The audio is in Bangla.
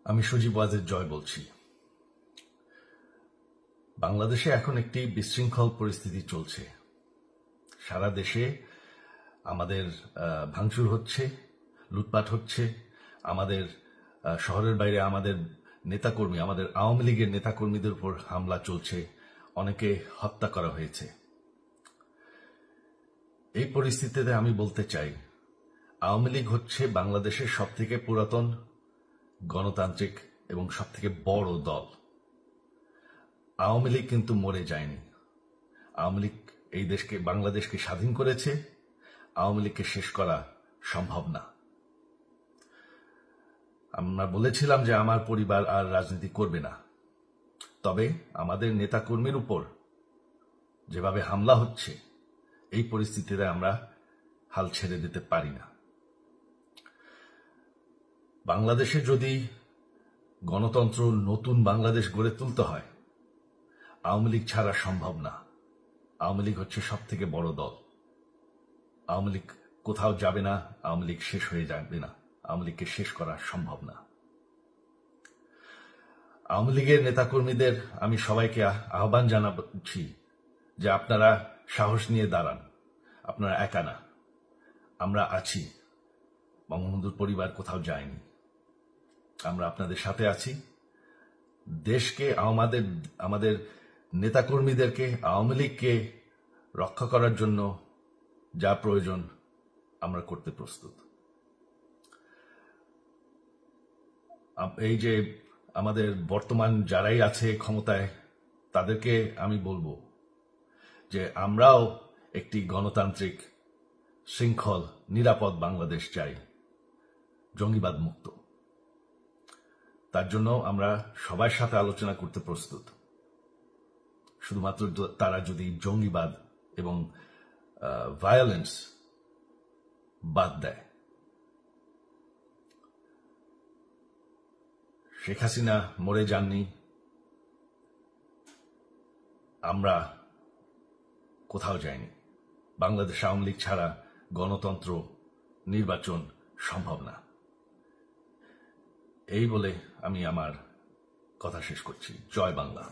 আমি সজীব ওয়াজেদ জয় বলছি। বাংলাদেশে এখন একটি বিশৃঙ্খল পরিস্থিতি চলছে। সারা দেশে আমাদের ভাঙচুর হচ্ছে, লুটপাট হচ্ছে, আমাদের শহরের বাইরে আমাদের নেতাকর্মী, আমাদের আওয়ামী লীগের নেতাকর্মীদের উপর হামলা চলছে, অনেকে হত্যা করা হয়েছে। এই পরিস্থিতিতে আমি বলতে চাই, আওয়ামী লীগ হচ্ছে বাংলাদেশের সবথেকে পুরাতন গণতান্ত্রিক এবং সবথেকে বড় দল। আওয়ামী লীগ কিন্তু মরে যায়নি। আওয়ামী লীগ এই দেশকে, বাংলাদেশকে স্বাধীন করেছে। আওয়ামী লীগকে শেষ করা সম্ভব না। আমরা বলেছিলাম যে আমার পরিবার আর রাজনীতি করবে না, তবে আমাদের নেতাকর্মীর উপর যেভাবে হামলা হচ্ছে, এই পরিস্থিতিতে আমরা হাল ছেড়ে দিতে পারি না। বাংলাদেশে যদি গণতন্ত্র, নতুন বাংলাদেশ গড়ে তুলতে হয়, আওয়ামী লীগ ছাড়া সম্ভব না। আওয়ামী লীগ হচ্ছে সবথেকে বড় দল। আওয়ামী লীগ কোথাও যাবে না, আওয়ামী লীগ শেষ হয়ে যাবে না। আওয়ামী লীগকে শেষ করা সম্ভব না। আওয়ামী লীগের নেতাকর্মীদের আমি সবাইকে আহ্বান জানাচ্ছি যে আপনারা সাহস নিয়ে দাঁড়ান। আপনারা একা না, আমরা আছি। বঙ্গবন্ধুর পরিবার কোথাও যায়নি, আমরা আপনাদের সাথে আছি। দেশকে, আমাদের নেতাকর্মীদেরকে, আওয়ামী লীগকে রক্ষা করার জন্য যা প্রয়োজন আমরা করতে প্রস্তুত। এই যে আমাদের বর্তমান যারাই আছে ক্ষমতায়, তাদেরকে আমি বলবো যে আমরাও একটি গণতান্ত্রিক, শৃঙ্খল, নিরাপদ বাংলাদেশ চাই, জঙ্গিবাদ মুক্ত। তার জন্য আমরা সবার সাথে আলোচনা করতে প্রস্তুত। শুধুমাত্র তারা যদি জঙ্গিবাদ এবং ভায়োলেন্স বাদ দেয়। শেখ হাসিনা মরে যাননি, আমরা কোথাও যাইনি। বাংলাদেশ আওয়ামী লীগ ছাড়া গণতন্ত্র, নির্বাচন সম্ভব না। এই বলে আমি আমার কথা শেষ করছি। জয় বাংলা।